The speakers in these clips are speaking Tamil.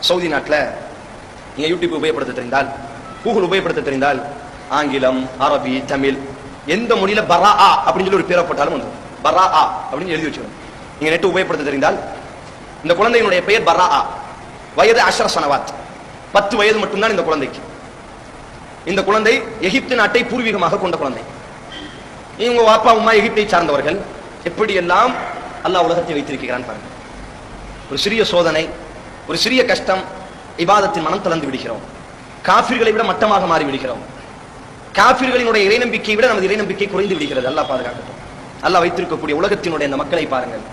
சவுதி நாட்டில் நீங்க யூடியூப் உபயோகப்படுத்த தெரிந்தால், கூகுள் உபயோகப்படுத்த தெரிந்தால், ஆங்கிலம், அரபி, தமிழ் எந்த மொழியில பரா அப்படின்னு சொல்லி ஒரு பேரை போட்டாலும் வந்து பரா அப்படின்னு எழுதி வச்சுக்கணும். நீங்க நெட் உபயோகப்படுத்த தெரிந்தால் இந்த குழந்தையினுடைய பெயர் பரா, வயது 10 சனவாத், 10 வயது மட்டும்தான் இந்த குழந்தைக்கு. இந்த குழந்தை எகிப்து நாட்டை பூர்வீகமாக கொண்ட குழந்தை. இவங்க வாப்பா உமா எகிப்தை சார்ந்தவர்கள். எப்படி எல்லாம் அல்லாஹ் உலகத்தை வைத்திருக்கிறான் பாருங்க. ஒரு சிறிய சோதனை, ஒரு சிறிய கஷ்டம், இபாதத்தின் மனம் தளர்ந்து விடுகிறோம். காஃபிர்களை விட மட்டமாக மாறி விடுகிறோம். காஃபிர்களினுடைய இறை நம்பிக்கையை விட நமது இறை நம்பிக்கை குறைந்து விடுகிறது. அல்லாஹ் பாதுகாக்கட்டும். அல்லாஹ் வைத்திருக்கக்கூடிய உலகத்தினுடைய இந்த மக்களை பாருங்கள்.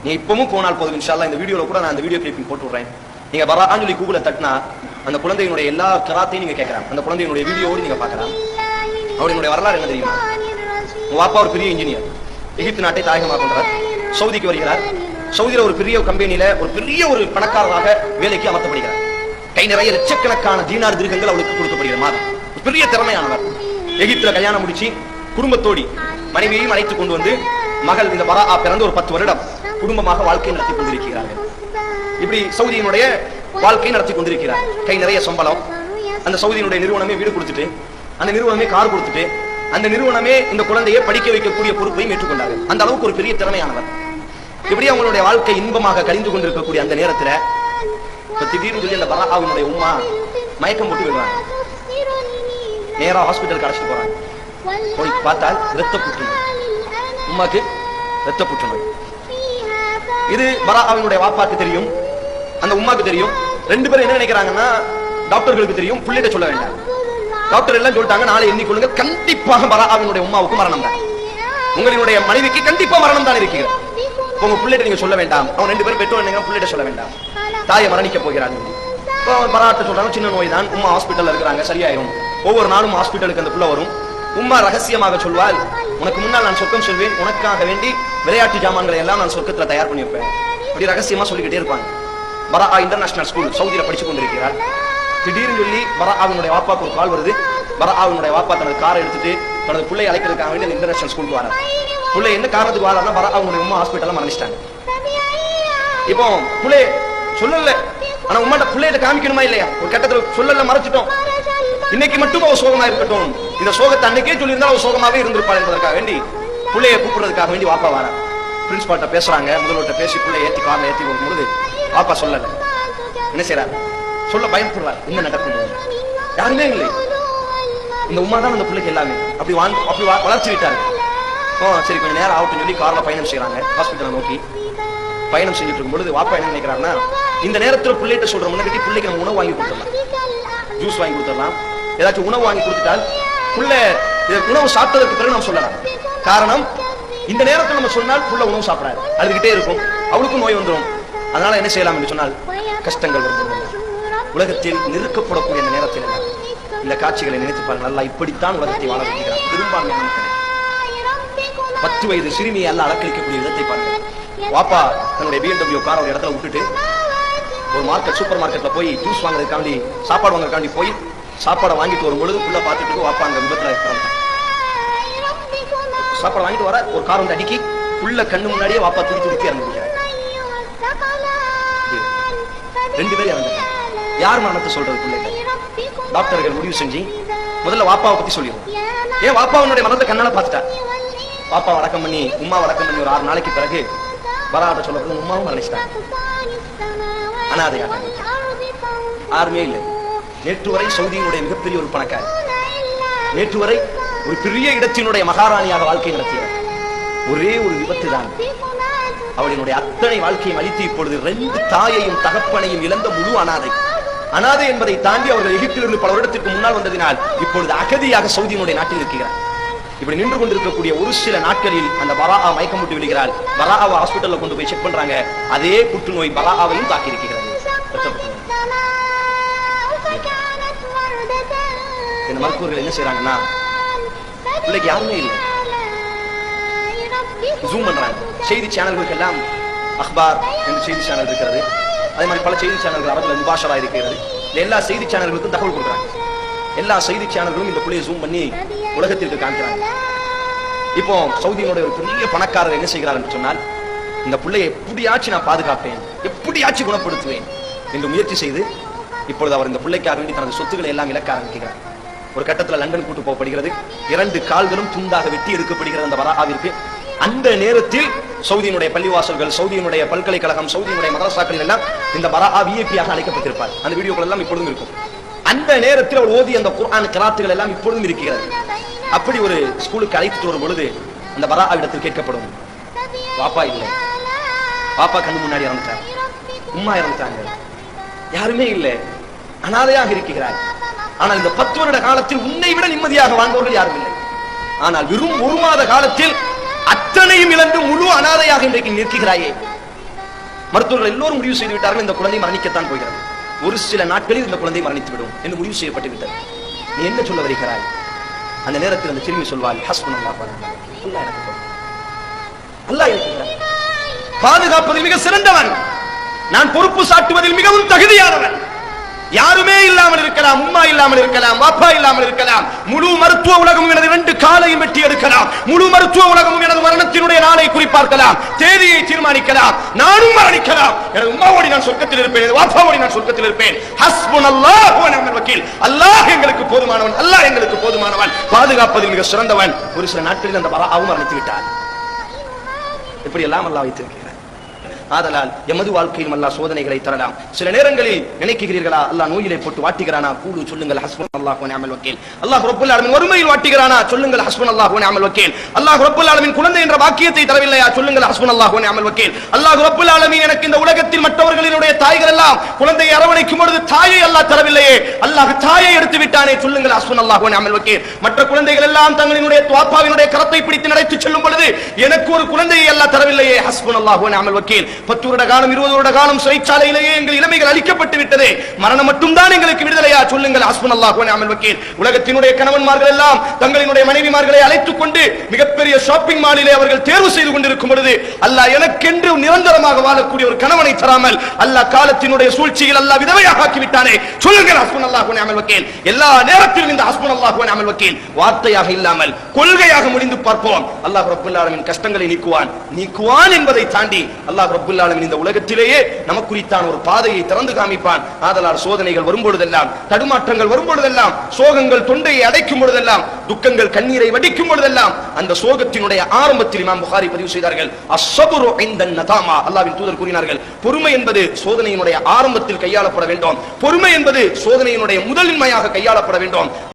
நீ இப்பவும் போனால் போதும், இன்ஷா அல்லாஹ் இந்த வீடியோல கூட நான் அந்த வீடியோ கிளிப்பிங் போட்டு விடுறேன். நீங்க பரான்னு சொல்லி கூகுள தட்டினா அந்த குழந்தையினுடைய எல்லா கராத்தையும் நீங்க கேட்கலாம். அந்த குழந்தையினுடைய வீடியோவோடு நீங்க பார்க்கலாம். அவருடைய வரலாறு என்ன தெரியுமா? உங்க அப்பா ஒரு பெரிய இன்ஜினியர், எகிப்து நாட்டை தாயகமாக கொண்டார். சவுதிக்கு வருகிறார். சவுதியில ஒரு பெரிய கம்பெனியில ஒரு பெரிய ஒரு பணக்காரராக வேலைக்கு அமர்த்தப்படுகிறார். கை நிறைய லட்சக்கணக்கான தீனார் திருகங்கள் அவளுக்கு கொடுக்கப்படுகிறது. மாதம் பெரிய திறமையானவர். எகிப்துல கல்யாணம் முடிச்சு குடும்பத்தோடி மனைவியையும் அழைத்துக் கொண்டு வந்து மகள் இந்த பரா பிறந்து ஒரு 10 வருடம் குடும்பமாக வாழ்க்கை நடத்தி கொண்டிருக்கிறார்கள். இப்படி சவுதியினுடைய வாழ்க்கை நடத்தி கொண்டிருக்கிறார். கை நிறைய சம்பளம். அந்த சவுதியினுடைய நிறுவனமே வீடு கொடுத்துட்டு, அந்த நிறுவனமே கார் கொடுத்துட்டு, அந்த நிறுவனமே இந்த குழந்தையை படிக்க வைக்கக்கூடிய பொறுப்பையும் ஏற்றுக்கொண்டார்கள். அந்த அளவுக்கு ஒரு பெரிய திறமையானவர். இப்படி அவங்களுடைய வாழ்க்கை இன்பமாக கழிந்து கொண்டிருக்கக்கூடிய அந்த நேரத்தில் திடீர்னு சொல்லி அந்த பராவினுடைய உம்மா மயக்கம் போட்டு விடுறாங்க. நேரா ஹாஸ்பிட்டலுக்கு அழைச்சிட்டு போறாங்க. போய் பார்த்தால் இரத்த புற்றுநோய். உம்மாக்கு இரத்த புற்றுநோய். இது பராவினுடைய வாப்பாக்கு தெரியும், அந்த உம்மாக்கு தெரியும். 2 பேரும் என்ன நினைக்கிறாங்கன்னா, டாக்டர்களுக்கு தெரியும், பிள்ளைகிட்ட சொல்ல வேண்டாம். டாக்டர் எல்லாம் சொல்லிட்டாங்க, நாளை எண்ணிக்கொள்ளுங்க, கண்டிப்பாக பராவினுடைய உம்மாவுக்கு மரணம் தான், உங்களுடைய மனைவிக்கு கண்டிப்பா மரணம் தான் இருக்கிறது. உங்க பிள்ளைகிட்ட நீங்க சொல்ல வேண்டாம். அவங்க 2 பேரும் பெற்றோர் நீங்க பிள்ளைகிட்ட சொல்ல வேண்டாம், தாயை மரணிக்க போகிறாங்க. பராட்ட சொல்றாங்க, சின்ன நோய் தான், உம்மா ஹாஸ்பிட்டல்ல இருக்கிறாங்க, சரியாயிரும். ஒவ்வொரு நாளும் ஹாஸ்பிட்டலுக்கு அந்த பிள்ளை வரும். உம்மா ரகசியமாக சொல்வாள், உனக்கு முன்னால் நான் சொர்க்கம் சொல்வேன், உனக்காக வேண்டி விளையாட்டு ஜாமான்களை எல்லாம் நான் சொர்க்கத்துல தயார் பண்ணி வைப்பேன். இப்படி ரகசியமா சொல்லிக்கிட்டே இருப்பாங்க. பரா இன்டர்நேஷனல் ஸ்கூல் சவுதியில படிச்சு கொண்டிருக்கிறார். திடீர்னு சொல்லி பராவினுடைய வாப்பாக்கு ஒரு கால் வருது. பராவினுடைய வாப்பா தனது காரை எடுத்துட்டு தனது பிள்ளை அழைக்கிறதுக்காக வேண்டி இன்டர்நேஷனல் ஸ்கூலுக்கு வரார். பிள்ளை என்ன காரணத்துக்கு வராருன்னா, பராவினுடைய உம்மா ஹாஸ்பிட்டல்ல மரணிச்சிட்டாங்க. இப்போ பிள்ளை சொல்லல, ஆனா உம்மாட்ட பிள்ளைகிட்ட காமிக்கணுமா இல்லையா? ஒரு கட்டத்துல சொல்லல, மறைச்சிட்டோம். இன்னைக்கு மட்டும் அவ சோகமா இருக்கட்டும், இந்த சோகத்தை அன்னைக்கே சொல்லியிருந்தா அவ சோகமாவே இருந்திருப்பாள் என்பதற்காக வேண்டி பிள்ளைய கூப்பிடுறதுக்காக வேண்டி வாப்பா வர பிரின்சிபால்ட்ட பேசுறாங்க. முதல்வர்கிட்ட பேசி பிள்ளை ஏற்றி காரில் ஏற்றி போகும்போது வாப்பா சொல்லல. என்ன செய்யறாரு? சொல்ல பயப்படுறாரு. என்ன நடக்கும்? யாருமே இல்லை. இந்த உமா தான் அந்த பிள்ளைக்கு எல்லாமே. அப்படி வளர்ச்சி விட்டாரு. சரி, கொஞ்சம் நேரம் ஆகட்டும் சொல்லி கார்ல பயணம் செய்யறாங்க. ஹாஸ்பிட்டலை நோக்கி பயணம் செஞ்சுட்டு இருக்கும் பொழுது வாப்பா என்ன நினைக்கிறாருன்னா, இந்த நேரத்தில் பிள்ளைகிட்ட சொல்ற முன்னாடி பிள்ளைக்கு நம்ம உணவு வாங்கி கொடுத்துடலாம், ஜூஸ் வாங்கி கொடுத்துடலாம், ஏதாச்சும் உணவு வாங்கி கொடுத்துட்டால் புள்ள உணவு சாப்பிட்டதற்கு பிறகு நம்ம சொல்லலாம். காரணம், இந்த நேரத்தில் நம்ம சொன்னால் புள்ள உணவு சாப்பிடாது, அழுதுகிட்டே இருக்கும், அவளுக்கும் நோய் வந்துடும். அதனால என்ன செய்யலாம் என்று சொன்னால், கஷ்டங்கள் வரும்போது உலகத்தில் நெருக்கப்படக்கூடிய இந்த நேரத்தில் இந்த காட்சிகளை நினைத்து பாருங்கள். நல்லா இப்படித்தான் உலகத்தை வாழ வைக்கிறார். பெரும்பான்மையான 10 வயது சிறுமியை எல்லாம் அலக்களிக்கக்கூடிய விதத்தை பாருங்கள். வாப்பா தன்னுடைய BMW காரை ஒரு இடத்துல விட்டுட்டு ஒரு மார்க்கெட், சூப்பர் மார்க்கெட்ல போய் ஜூஸ் வாங்குறதுக்காண்டி, சாப்பாடு வாங்குறதுக்காண்டி போய் சாப்பாடை வாங்கிட்டு வரும் பொழுது உள்ள பார்த்துட்டு வாப்பா அந்த விபத்துல சாப்பாடு வாங்கிட்டு வர ஒரு கார் வந்து அடிக்கி உள்ள கண்ணு முன்னாடியே வாப்பா துடிச்சு இறந்துட்டாங்க. 2 பேரும் இறந்துட்டாங்க. யார் மரணத்தை சொல்றது? பிள்ளைகள். டாக்டர்கள் முடிவு செஞ்சு முதல்ல வாப்பாவை பத்தி சொல்லிடுவோம். ஏன் வாப்பாவுடைய மரணத்தை கண்ணால பார்த்துட்டா. வாப்பா வடக்கம் பண்ணி, உமா வடக்கம் பண்ணி ஒரு 6 நாளைக்கு பிறகு பராட்ட சொல்ல உமாவும் மரணிச்சிட்டாங்க. அனாதையாக யாருமே இல்லை. நேற்று வரை சவுதியினுடைய மிகப்பெரிய ஒரு பணக்காரி, நேற்று வரை ஒரு பெரிய இடத்தினுடைய மகாராணியாக வாழ்க்கை நடத்தியவர். ஒரே ஒரு விபத்து தான் அவளினுடைய அத்தனை வாழ்க்கையும் அளித்து இப்பொழுது 2 தாயையும் தகப்பனையும் இழந்த முழு அனாதை. அனாதை என்பதை தாண்டி அவர்கள் எகிப்திலிருந்து பல வருடத்திற்கு முன்னால் வந்ததினால் இப்பொழுது அகதியாக சவுதியினுடைய நாட்டில் இருக்கிறார். இப்படி நின்று கொண்டிருக்கக்கூடிய ஒரு சில நாட்களில் அந்த பரா மயக்கம் விட்டு விடுகிறாள். பராவை ஹாஸ்பிட்டல்ல கொண்டு போய் செக் பண்றாங்க. அதே புற்றுநோய் பராவையும் தாக்கி இருக்கிறது. இந்த மருத்துவர்கள் என்ன செய்யறாங்கன்னா, பிள்ளைக்கு யாருமே இல்லை, ஜூம் பண்றாங்க. செய்தி சேனல்களுக்கு எல்லாம் அக்பார் என்று செய்தி சேனல் இருக்கிறது. அதே மாதிரி பல செய்தி சேனல்கள் அரபுல முபாஷரா இருக்கிறது. எல்லா செய்தி சேனல்களுக்கும் தகவல் கொடுக்குறாங்க. எல்லா செய்தி சேனல்களும் இந்த பிள்ளையை ஜூம் பண்ணி உலகத்திற்கு காமிக்கிறாங்க. இப்போ சவுதியினுடைய ஒரு பெரிய பணக்காரர் என்ன செய்கிறார் என்று சொன்னால், இந்த பிள்ளையை எப்படியாச்சும் நான் பாதுகாப்பேன், எப்படியாச்சும் குணப்படுத்துவேன், என்று முயற்சி செய்து இப்பொழுது அவர் இந்த பிள்ளைக்காக வேண்டி தனது சொத்துக்களை எல்லாம் இழக்க ஆரம்பிக்கிறார். ஒரு கட்டத்தில் லண்டன் கூட்டு போகப்படுகிறது. 2 கால்களும் துண்டாக வெட்டி எடுக்கப்படுகிறது அந்த பராஆவிற்கு. அந்த நேரத்தில் சவுதியினுடைய பள்ளிவாசல்கள், சவுதியினுடைய பல்கலைக்கழகம், சவுதியினுடைய மதரசாக்களில் எல்லாம் இந்த பராஆ விஐபியாக அழைக்கப்பட்டிருப்பார். அந்த வீடியோக்கள் எல்லாம் இப்பொழுதும் இருக்கும். அந்த நேரத்தில் அவர் ஓதி அந்த குர்ஆன் கிராத்துகள் எல்லாம் இப்பொழுதும் இருக்கிறது. அப்படி ஒரு ஸ்கூலுக்கு அழைத்துட்டு வரும் பொழுது அந்த பராஆவிடத்தில் கேட்கப்படும், பாப்பா இல்லை, பாப்பா கண்ணு முன்னாடி இறந்துட்டாங்க, உம்மா இறந்துட்டாங்க, யாருமே இல்லை, அனாதையாக இருக்கிறார். ஆனால் இந்த 10 வருட காலத்தில் உன்னை விட நிம்மதியாக வாழ்ந்தவர்கள் யாரும் இல்லை. ஆனால் வெறும் 1 மாத காலத்தில் அத்தனையும் இழந்து முழு அனாதையாக இன்றைக்கு நிற்கிறாயே. மருத்துவர்கள் எல்லோரும் முடிவு செய்து விட்டார்கள், இந்த குழந்தை மரணிக்கத்தான் போகிறது, ஒரு சில நாட்களில் இந்த குழந்தை மரணித்து விடும் என்று முடிவு செய்யப்பட்டு விட்டது. நீ என்ன சொல்ல வருகிறாய்? அந்த நேரத்தில் அந்த சிறுமி சொல்வாள், ஹஸ்புனல்லாஹ் வ நிஅமல் வக்கீல், அல்லாஹ் எனக்கு போதும், அல்லாஹ் எனக்கு பாதுகாப்பதில் மிக சிறந்தவன், நான் பொறுப்பு சாட்டுவதில் மிகவும் தகுதியானவன். யாருமே இல்லாமல் இருக்கலாம், உம்மா இல்லாமல் இருக்கலாம், பாப்பா இல்லாமல் இருக்கலாம், முழு மருத்துவ உலகமும் எனது 2 காலையும் வெட்டி எடுக்கலாம், முழு மருத்துவ உலகமும் எனது மரணத்தினுடைய நாளை குறிப்பார்க்கலாம், தேதியை தீர்மானிக்கலாம், நானும் மரணிக்கலாம், எனது உம்மாவோடு நான் சொர்க்கத்தில் இருப்பேன், எனது பாப்பாவோடு நான் சொர்க்கத்தில் இருப்பேன். ஹஸ்புனல்லாஹ் வ நிஅமல் வக்கீல், அல்லாஹ் எங்களுக்கு போதுமானவன், அல்லாஹ் எங்களுக்கு போதுமானவன், பாதுகாப்பதில் மிக சிறந்தவன். ஒரு சில நாட்களில் அந்த பராஆவும் மரணித்து விட்டார். இப்படி எல்லாம் அல்லாஹ் வைத்திருக்கிறார். ஆதலால் எமது வாழ்க்கையில் அல்லாஹ் சோதனைகளை தரலாம். சில நேரங்களில் நினைக்கிறீர்களா அல்லாஹ் நோயிலே போட்டு வாட்டுகிறானா? கூடு சொல்லுங்கள் ஹஸ்புனல்லாஹ் வ நிஅமல் வக்கீல். அல்லாஹ் ரப்பல் ஆலமீன் வறுமையில் வாட்டுகிறானா? சொல்லுங்கள் ஹஸ்புனல்லாஹ் வ நிஅமல் வக்கீல். அல்லாஹ் ரப்பல் ஆலமீன் குழந்தை என்ற வாக்கியத்தை தரவில்லையா? சொல்லுங்கள் ஹஸ்புனல்லாஹ் வ நிஅமல் வக்கீல். அல்லாஹ் ரப்பல் ஆலமீன் எனக்கு இந்த உலகத்தில் மற்றவர்களினுடைய தாய்கள் எல்லாம் குழந்தையை அரவணைக்கும் பொழுது தாயை அல்லாஹ் தரவில்லையே, அல்லாஹ் தாயை எடுத்து விட்டானே, சொல்லுங்கள் ஹஸ்புனல்லாஹ் வ நிஅமல் வக்கீல். மற்ற குழந்தைகள் எல்லாம் தங்களினுடைய துவாப்பாவினுடைய கரத்தை பிடித்து நடத்தி செல்லும் பொழுது எனக்கு ஒரு குழந்தையை அல்லாஹ் தரவில்லையே, ஹஸ்புனல்லாஹ் வ நிஅமல் வக்கீல். 10 வருட காலம் 20 வருட காலம் சிறைச்சாலையிலேயே எங்கள் இளமைகள் அளிக்கப்பட்டு விட்டது, மரணம் மட்டும்தான் எங்களுக்கு விடுதலையா? சொல்லுங்கள் ஹஸ்புனல்லாஹ் வ நிஅமல் வக்கீல். உலகத்தினுடைய கணவன்மார்கள் எல்லாம் தங்களினுடைய மனைவிமார்களை அழைத்துக் கொண்டு மிகப்பெரிய ஷாப்பிங் மாலிலே அவர்கள் தேர்வு செய்து கொண்டிருக்கும் பொழுது அல்லாஹ் எனக்கென்று நிரந்தரமாக வாழக்கூடிய ஒரு கணவனை தராமல் அல்லாஹ் காலத்தினுடைய சூழ்ச்சியில் அல்லாஹ் விதவையாக ஆக்கிவிட்டானே, சொல்லுங்கள் ஹஸ்புனல்லாஹ் வ நிஅமல் வக்கீல். எல்லா நேரத்திலும் இந்த ஹஸ்புனல்லாஹ் வ நிஅமல் வக்கீல் வார்த்தையாக இல்லாமல் கொள்கையாக முடிந்து பார்ப்போம். அல்லாஹ் ரப்பல் ஆலமீன் கஷ்டங்களை நீக்குவான் என்பதை தாண்டி அல்லாஹ் ரப்பல் ஆலமீன் இந்த உலகத்திலேயே நமக்குரித்தான ஒரு பாதையை திறந்து காமிப்பான். ஆதலால் சோதனைகள் வரும்பொழுதெல்லாம், தடுமாற்றங்கள் வரும்பொழுதெல்லாம், சோகங்கள் தொண்டையை அடைக்கும் பொழுதெல்லாம், துக்கங்கள் கண்ணீரை வடிக்கும் பொழுதெல்லாம், அந்த சோகத்தினுடைய ஆரம்பத்தில் இமாம் புகாரி பதிவு செய்தார்கள், அஸ்ஸப்ரு இன்தன் நதாமா, அல்லாஹ்வின் தூதர் கூறினார்கள், பொறுமை என்பது சோதனையினுடைய ஆரம்பத்தில் கையாளப்பட வேண்டும், பொறுமை என்பது சோதனையினுடைய முதலின்மையாக கையாளப்பட வேண்டும்.